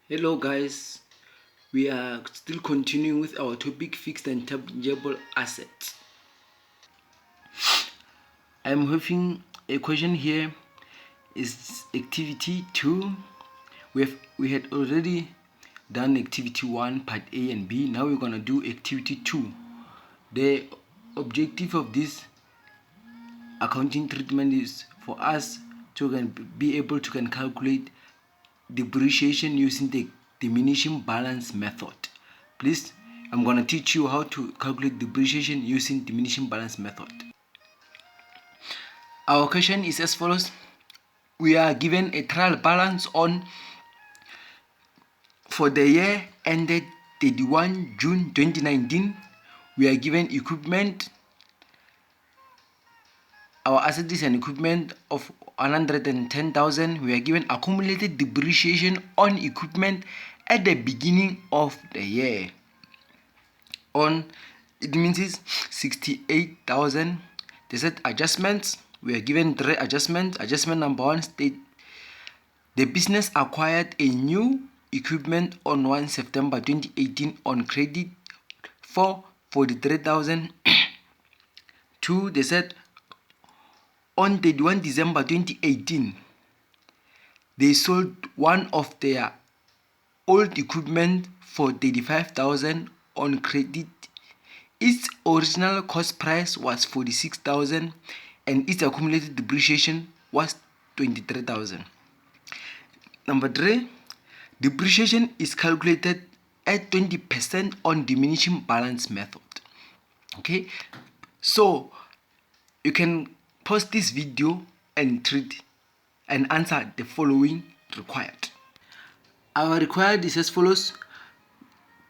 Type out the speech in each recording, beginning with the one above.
Hello guys, we are still continuing with our topic fixed and tangible assets. I'm having a question here. Is activity 2. We had already done activity 1 part A and B. Now we're gonna do activity 2. The objective of this accounting treatment is for us to be able to calculate depreciation using the diminishing balance method. Please, I'm going to teach you how to calculate depreciation using diminishing balance method. Our question is as follows. We are given a trial balance for the year ended 31 June 2019. We are given equipment. Our assets and equipment of 110,000. We are given accumulated depreciation on equipment at the beginning of the year. It means it's 68,000. They said adjustments. We are given 3 adjustments. Adjustment number 1 state the business acquired a new equipment on 1 September 2018 on credit for 43,000. 2, they said on 31 December 2018 they sold one of their old equipment for 35,000 on credit. Its original cost price was 46,000 and its accumulated depreciation was 23,000. Number 3, depreciation is calculated at 20% on diminishing balance method. Okay, so you can pause this video and treat and answer the following required. Our required is as follows.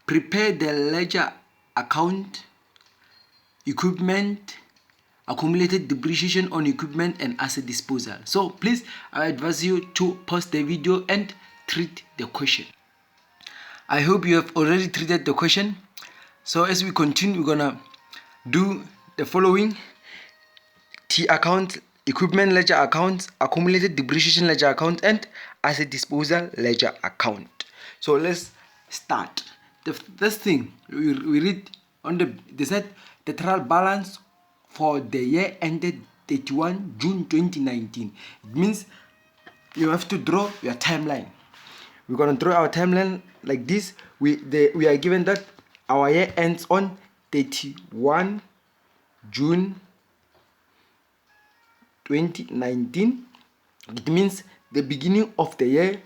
Prepare the ledger account, equipment, accumulated depreciation on equipment and asset disposal. So please, I advise you to pause the video and treat the question. I hope you have already treated the question. So as we continue, we're gonna do the following: T account, equipment ledger account, accumulated depreciation ledger account, and asset disposal ledger account. So let's start. The first thing we read on they said the trial balance for the year ended 31 June 2019. It means you have to draw your timeline. We're gonna draw our timeline like this. We are given that our year ends on 31 June 2019. It means the beginning of the year.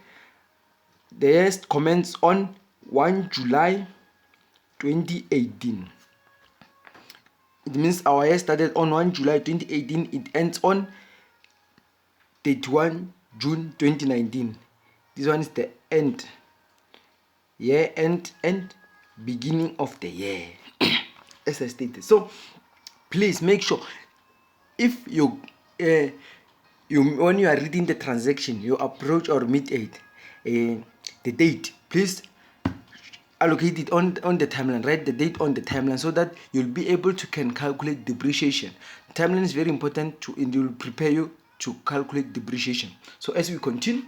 The year commences on 1 July 2018. It means our year started on 1 July 2018. It ends on 31 June 2019. This one is the end. Year end and beginning of the year. As I stated. So please make sure if you when you are reading the transaction, you approach or meet the date, please allocate it on the timeline. Write the date on the timeline so that you'll be able to calculate depreciation. The timeline is very important it will prepare you to calculate depreciation. So as we continue,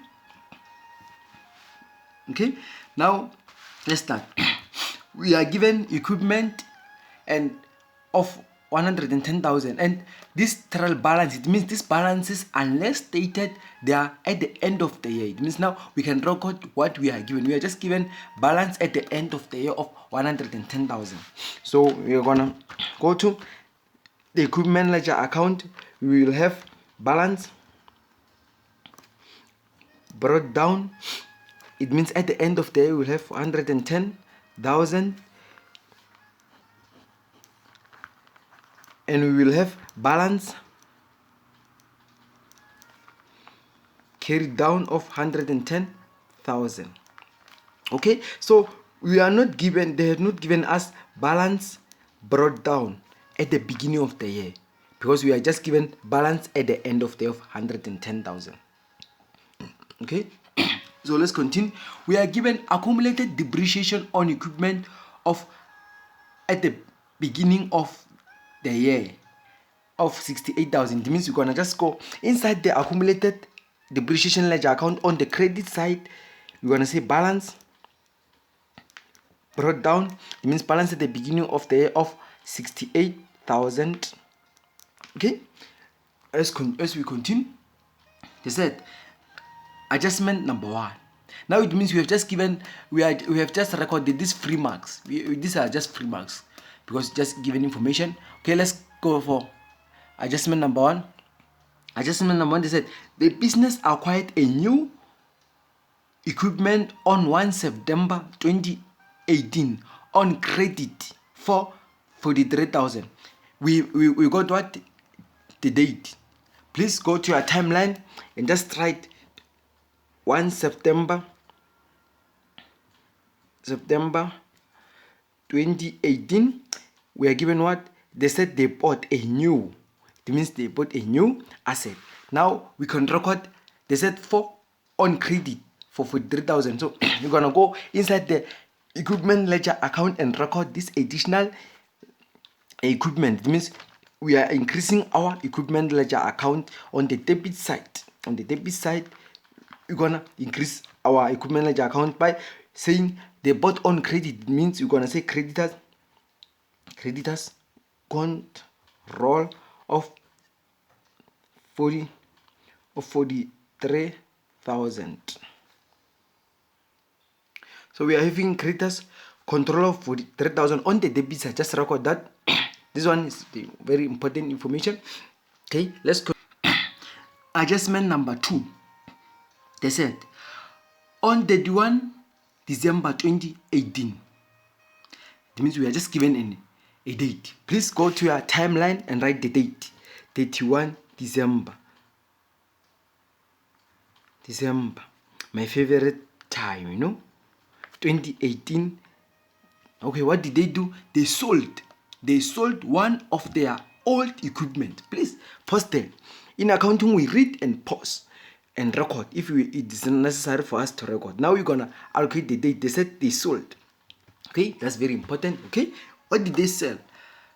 okay, now let's start. We are given equipment and of 110,000, and this trial balance, it means these balances, unless stated, they are at the end of the year. It means now we can record what we are given. We are just given balance at the end of the year of 110,000. So we are gonna go to the equipment ledger account. We will have balance brought down. It means at the end of the year we will have 110,000, and we will have balance carried down of 110,000. Okay, so we are not given, they have not given us balance brought down at the beginning of the year, because we are just given balance at the end of the year of 110,000. Okay, so let's continue. We are given accumulated depreciation on equipment of at the beginning of the year of 68,000. It means we're gonna just go inside the accumulated depreciation ledger account. On the credit side, we're gonna say balance brought down. It means balance at the beginning of the year of 68,000. Okay, as we continue, they said adjustment number 1. Now it means we have just recorded these free marks. These are just free marks because just given information. Okay, let's go for adjustment number 1. Adjustment number 1, they said the business acquired a new equipment on 1 September 2018 on credit for 43,000. We got what? The date. Please go to your timeline and just write 1 September 2018. We are given what? They said they bought a new. It means they bought a new asset. Now we can record, they said for on credit for 43,000. So you're gonna go inside the equipment ledger account and record this additional equipment. It means we are increasing our equipment ledger account on the debit side. On the debit side, we're gonna increase our equipment ledger account by saying they bought on credit. It means you're gonna say creditors control of 43,000. So we are having creditors control of 43,000 on the debit side. Just record that. This one is the very important information. Okay, let's go. Adjustment number 2. They said on the 31 December 2018. It means we are just given a date. Please go to your timeline and write the date. 31 December. My favorite time, 2018. Okay, what did they do? They sold one of their old equipment. Please pause there. In accounting, we read and pause and record if it is necessary for us to record. Now we're gonna allocate the date. They said they sold. Okay, that's very important. Okay, what did they sell?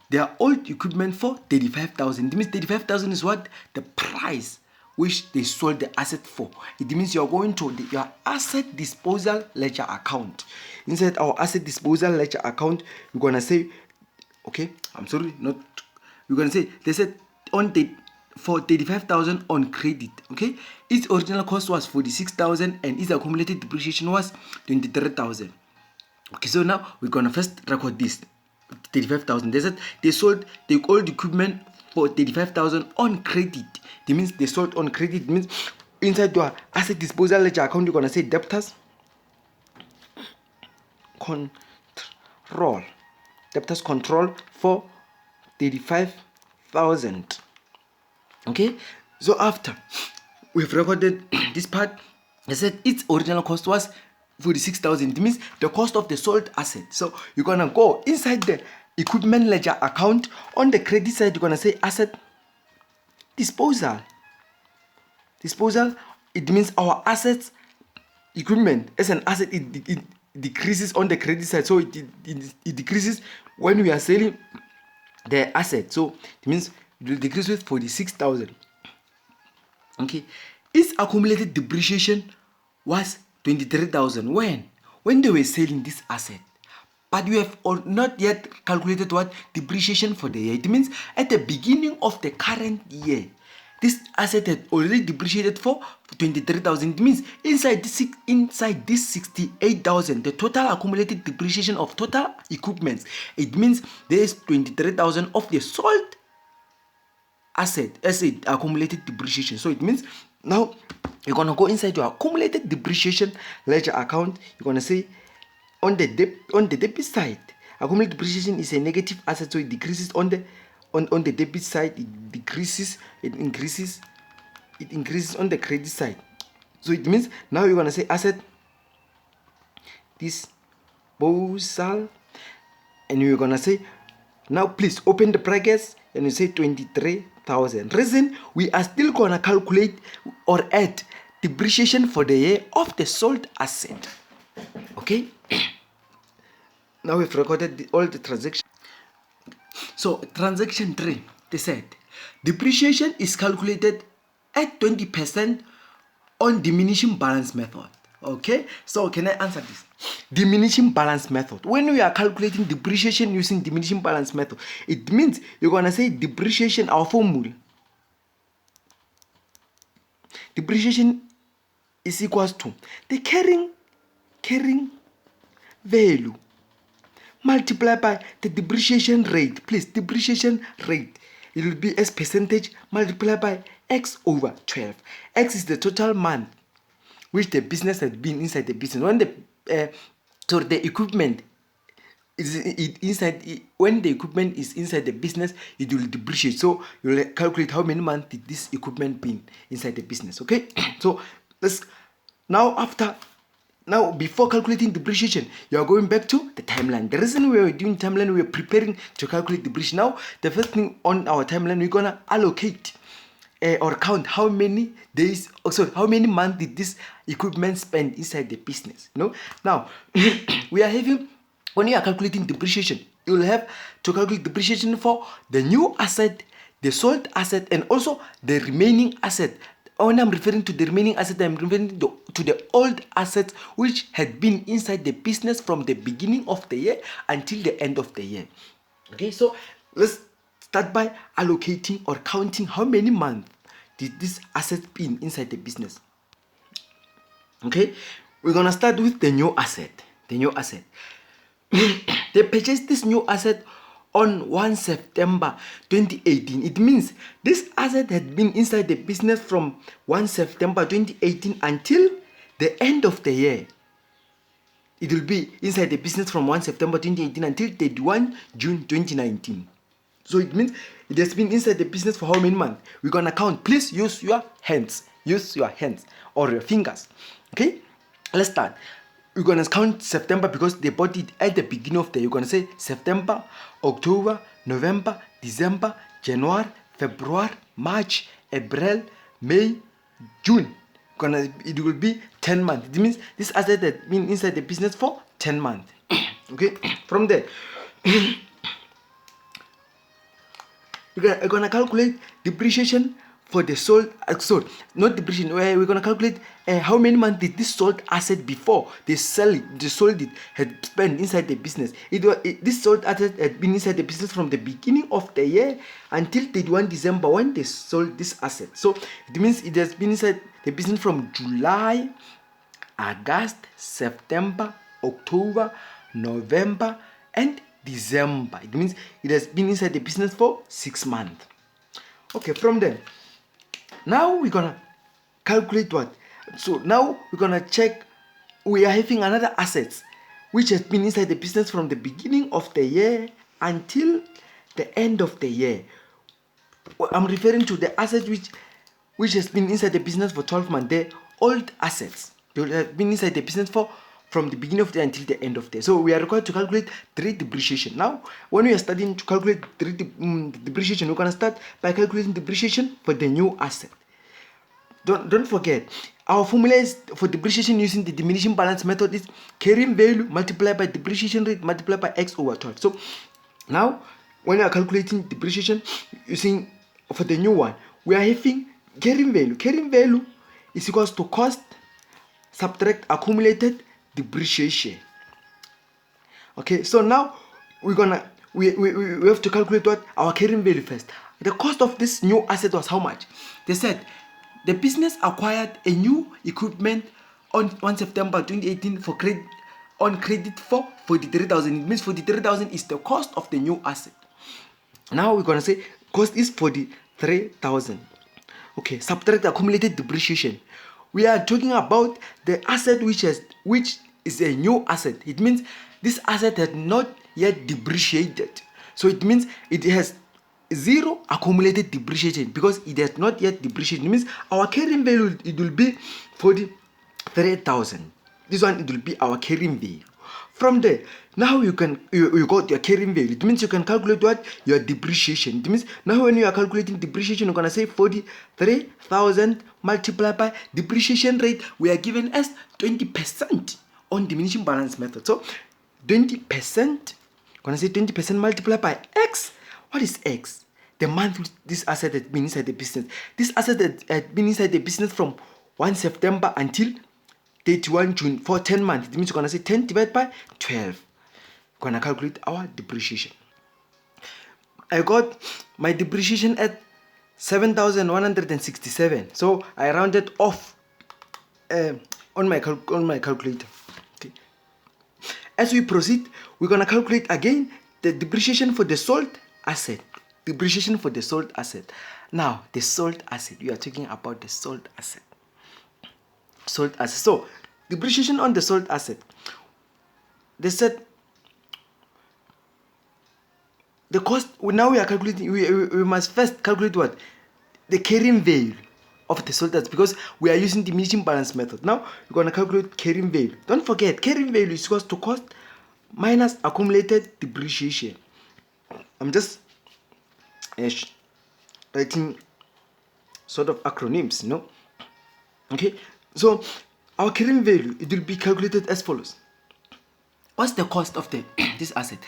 Their old equipment for 35,000. It means 35,000 is what? The price which they sold the asset for. It means you're going to your asset disposal ledger account. Inside our asset disposal ledger account, we're gonna say, okay, I'm sorry, not. We're gonna say they said for 35,000 on credit. Okay, its original cost was 46,000 and its accumulated depreciation was 23,000. Okay, so now we're gonna first record this 35,000. They said they sold the old equipment for 35,000 on credit. That means they sold on credit. It means inside your asset disposal ledger account, you're gonna say debtors control for 35,000. Okay, so after we've recorded this part, they said its original cost was 46,000. It means the cost of the sold asset. So you're gonna go inside the equipment ledger account. On the credit side, you're gonna say asset disposal. It means our assets, equipment as an asset, it decreases on the credit side. So it decreases when we are selling the asset. So it means it will decrease with 46,000. Okay, its accumulated depreciation was 23,000 when they were selling this asset. But we have not yet calculated what depreciation for the year. It means at the beginning of the current year, this asset had already depreciated for 23,000. It means inside this 68,000, the total accumulated depreciation of total equipments, it means there is 23,000 of the sold asset as a accumulated depreciation. So it means now you're gonna go inside your accumulated depreciation ledger account. You're gonna say on the debit side, accumulated depreciation is a negative asset, so it decreases on the debit side. It increases on the credit side. So it means now you're gonna say asset disposal, and you're gonna say now please open the brackets and you say 23,000. Reason, we are still gonna calculate or add depreciation for the year of the sold asset. Okay, now we've recorded all the transactions. So transaction 3, they said depreciation is calculated at 20% on diminishing balance method. Okay, so can I answer this? Diminishing balance method. When we are calculating depreciation using diminishing balance method, it means you're gonna say depreciation, our formula. Depreciation is equals to the carrying value multiplied by the depreciation rate. Please, depreciation rate. It will be as percentage multiplied by x over 12. X is the total month which the business has been inside the business. When the equipment is when the equipment is inside the business, it will depreciate. So you will calculate how many months did this equipment been inside the business. Okay, so let's now before calculating depreciation, you are going back to the timeline. The reason we are doing timeline, we are preparing to calculate depreciation. Now the first thing on our timeline, we're gonna allocate or count how many days, how many months did this equipment spend inside the business. Now we are having, when you are calculating depreciation, you will have to calculate depreciation for the new asset, the sold asset, and also the remaining asset. When I'm referring to the remaining asset, I'm referring to the old assets which had been inside the business from the beginning of the year until the end of the year. Okay, so let's start by allocating or counting how many months did this asset been inside the business. Okay, we're gonna start with the new asset. They purchased this new asset on 1 September 2018. It means this asset had been inside the business from 1 September 2018 until the end of the year. It will be inside the business from 1 September 2018 until 31 June 2019. So it means it has been inside the business for how many months? We're gonna count. Please use your hands. Or your fingers. Okay? Let's start. We're gonna count September because they bought it at the beginning of the year. You're gonna say September, October, November, December, January, February, March, April, May, June. It will be 10 months. It means this asset has been inside the business for 10 months. Okay? From there, we're gonna calculate depreciation for the sold, not depreciation. We're gonna calculate how many months did this sold asset before they sold it had spent inside the business. This sold asset had been inside the business from the beginning of the year until 31 December when they sold this asset. So it means it has been inside the business from July, August, September, October, November, and December. It means it has been inside the business for 6 months. Okay, from there, now we're gonna calculate what? So now we're gonna check. We are having another assets which has been inside the business from the beginning of the year until the end of the year. I'm referring to the asset which has been inside the business for 12 months. The old assets, they have been inside the business from the beginning of the year until the end of the year. So we are required to calculate 3 depreciation. Now, when we are studying to calculate depreciation, we're gonna start by calculating depreciation for the new asset. Don't forget, our formula is for depreciation using the diminishing balance method is carrying value multiplied by depreciation rate multiplied by x over 12. So now, when we are calculating depreciation using for the new one, we are having carrying value. Carrying value is equals to cost subtract accumulated depreciation. Okay, so now we have to calculate what our carrying value first. The cost of this new asset was how much? They said the business acquired a new equipment on 1 September 2018 for credit for 43,000. It means 43,000 is the cost of the new asset. Now we're gonna say cost is 43,000. Okay, subtract accumulated depreciation. We are talking about the asset which is a new asset. It means this asset has not yet depreciated. So it means it has zero accumulated depreciation because it has not yet depreciated. It means our carrying value, it will be 43,000. This one, it will be our carrying value. From there, now you got your carrying value. It means you can calculate what? Your depreciation. It means now when you are calculating depreciation, you're gonna say 43,000 multiplied by depreciation rate. We are given as 20% on diminishing balance method. So 20%, gonna say 20% multiplied by x. What is x? The month this asset had been inside the business. This asset had been inside the business from 1 September until 31 June for 10 months. It means we're going to say 10 divided by 12. We're going to calculate our depreciation. I got my depreciation at 7,167. So I rounded off on my calculator. Okay. As we proceed, we're going to calculate again the depreciation for the sold asset. Depreciation for the sold asset. Now, the sold asset. We are talking about the sold asset. Sold asset. So, depreciation on the sold asset. They said the cost. Now we are calculating. We must first calculate what? The carrying value of the sold asset, because we are using diminishing balance method. Now we're going to calculate carrying value. Don't forget, carrying value is equals to cost minus accumulated depreciation. I'm just writing sort of acronyms, Okay, so our carrying value, it will be calculated as follows. What's the cost of this asset?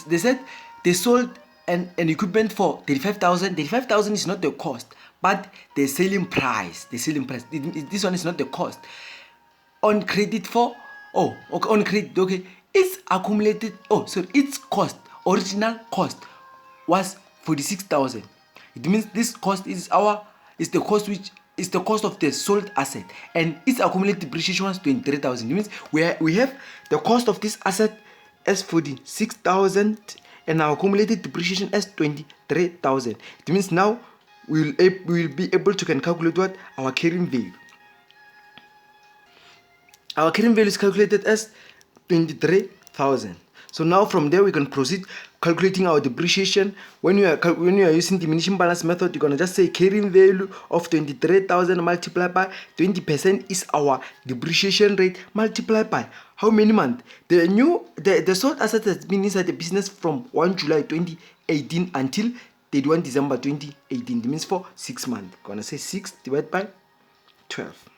They said they sold an equipment for 35,000. 35,000 is not the cost, but the selling price. This one is not the cost. On credit for on credit, okay, its accumulated its cost, original cost was 46,000. It means this cost is the cost which is the cost of the sold asset, and its accumulated depreciation was 23,000. It means we have the cost of this asset as 46,000 and our accumulated depreciation as 23,000. It means now we will be able to calculate what? Our carrying value. Our carrying value is calculated as 23,000. So now from there we can proceed calculating our depreciation. When you are using diminishing balance method, you're gonna just say carrying value of 23,000 multiplied by 20% is our depreciation rate, multiplied by how many months? The sold asset has been inside the business from 1 July 2018 until 31 December 2018. That means for 6 months. Gonna say 6 divided by 12.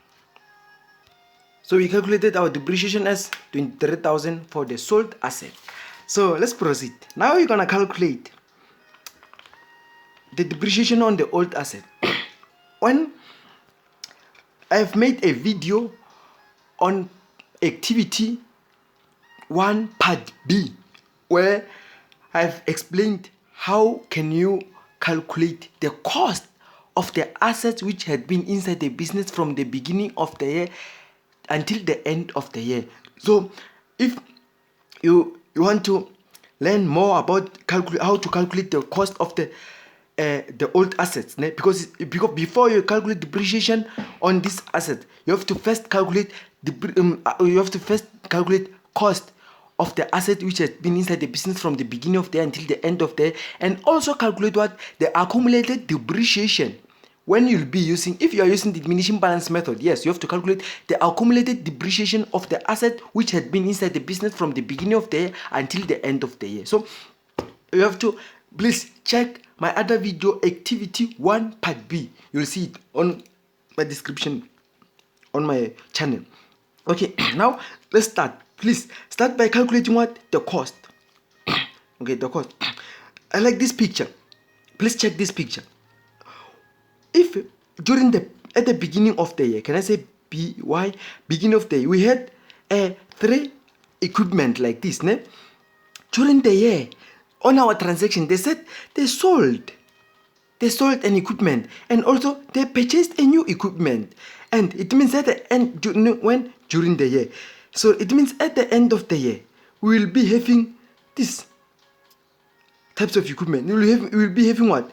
So we calculated our depreciation as 23,000 for the sold asset. So let's proceed. Now we're gonna calculate the depreciation on the old asset. When I've made a video on activity 1 part B, where I've explained how can you calculate the cost of the assets which had been inside the business from the beginning of the year until the end of the year. So if you want to learn more about how to calculate the cost of the old assets, because before you calculate depreciation on this asset, you have to first calculate cost of the asset which has been inside the business from the beginning of the year until the end of the year, and also calculate what the accumulated depreciation. When you'll be using, if you are using the diminishing balance method, yes, you have to calculate the accumulated depreciation of the asset which had been inside the business from the beginning of the year until the end of the year. So you have to please check my other video, activity 1 part B. You'll see it on my description on my channel. Okay, now let's start. Please start by calculating what? The cost. Okay, the cost. I like this picture. Please check this picture. If at the beginning of the year, can I say beginning of the year, we had 3 equipment like this, during the year on our transaction, they said they sold an equipment, and also they purchased a new equipment, and it means at the end during the year. So it means at the end of the year we will be having these types of equipment. We will be having what?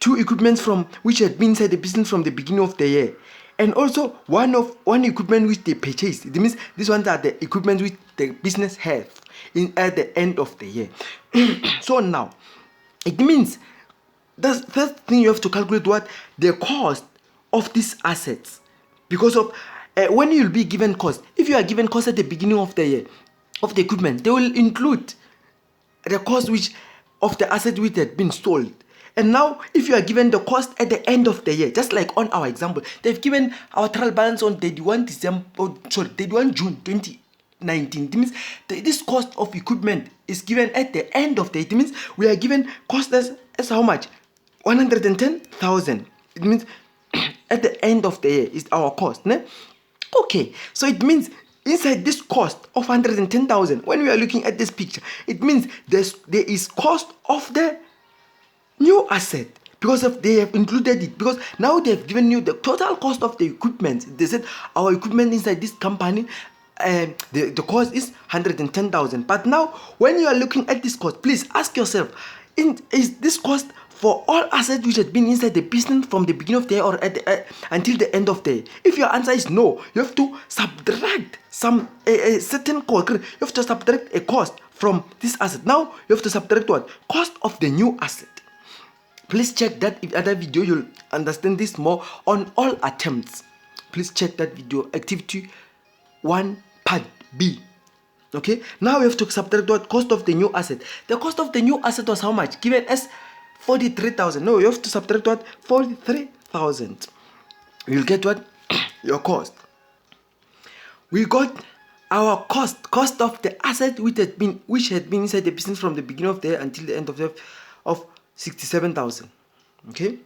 2 equipments from which had been inside the business from the beginning of the year, and also one equipment which they purchased. It means these ones are the equipment which the business have at the end of the year. So now it means the first thing you have to calculate what? The cost of these assets, because of when you'll be given cost. If you are given cost at the beginning of the year of the equipment, they will include the cost which of the asset which had been sold. And now, if you are given the cost at the end of the year, just like on our example, they've given our trial balance on 31 June 2019. It means this cost of equipment is given at the end of the year. It means we are given cost as how much? 110,000. It means at the end of the year is our cost. Okay, so it means inside this cost of 110,000, when we are looking at this picture, it means there is cost of the new asset, because of they have included it, because now they have given you the total cost of the equipment. They said our equipment inside this company, the cost is 110,000. But now when you are looking at this cost, please ask yourself, is this cost for all assets which had been inside the business from the beginning of the year or until the end of the year? If your answer is no, you have to subtract some a certain cost. You have to subtract a cost from this asset. Now you have to subtract what? Cost of the new asset. Please check that other video, you'll understand this more on all attempts. Please check that video, activity 1 part B. Okay, now we have to subtract what? Cost of the new asset. The cost of the new asset was how much? Given as 43,000. No, you have to subtract what? 43,000. You'll get what? Your cost. We got our cost of the asset which had been inside the business from the beginning of the year until the end of 67,000. Okay,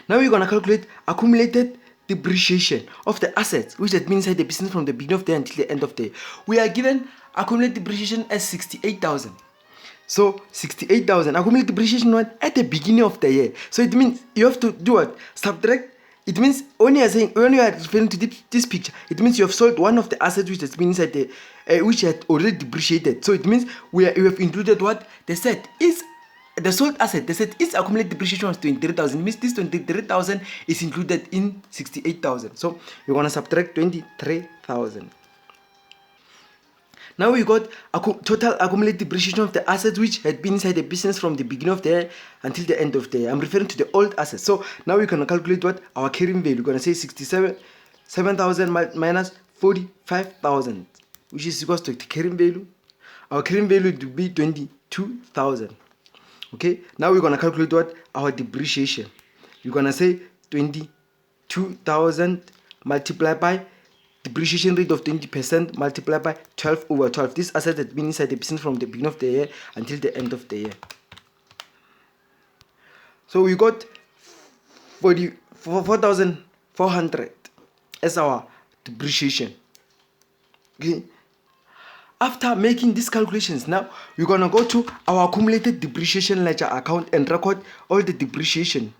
now we're gonna calculate accumulated depreciation of the assets which had been inside the business from the beginning of the year until the end of the year. We are given accumulated depreciation as 68,000. So 68,000 accumulated depreciation at the beginning of the year. So it means you have to do what? Subtract. It means when you are referring to this picture, it means you have sold one of the assets which has been inside the which had already depreciated. So it means we have included what? The set is the sold asset. The set its accumulated depreciation was 23,000. It means this 23,000 is included in 68,000. So you're gonna subtract 23,000. Now we got total accumulated depreciation of the assets which had been inside the business from the beginning of the year until the end of the year. I'm referring to the old assets. So now we can calculate what our carrying value. We're going to say 67,000 minus 45,000, which is equals to the carrying value. Our carrying value would be 22,000. Okay, now we're going to calculate what? Our depreciation. We're going to say 22,000 multiplied by depreciation rate of 20% multiplied by 12 over 12. This asset has been inside the business from the beginning of the year until the end of the year. So we got 4,400 as our depreciation. Okay. After making these calculations, now we're gonna go to our accumulated depreciation ledger account and record all the depreciation.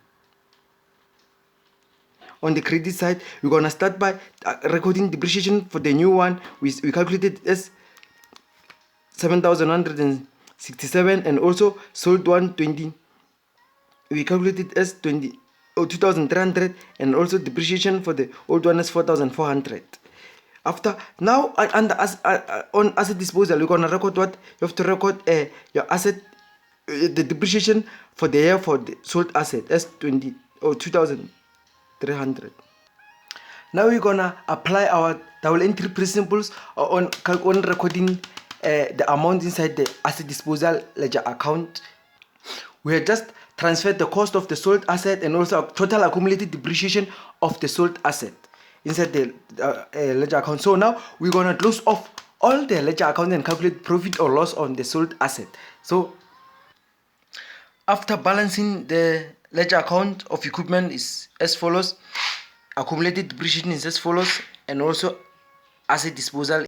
On the credit side, we're gonna start by recording depreciation for the new one. We calculated as 7,167, and also sold 120. We calculated as 2,300, and also depreciation for the old one is 4,400. After now, on asset disposal, we're gonna record what? You have to record your asset, the depreciation for the year for the sold asset as 2,300. Now we're gonna apply our double entry principles on recording the amount inside the asset disposal ledger account. We have just transferred the cost of the sold asset and also total accumulated depreciation of the sold asset inside the ledger account. So now we're gonna close off all the ledger account and calculate profit or loss on the sold asset. So after balancing, the ledger account of equipment is as follows: accumulated depreciation is as follows, and also asset disposal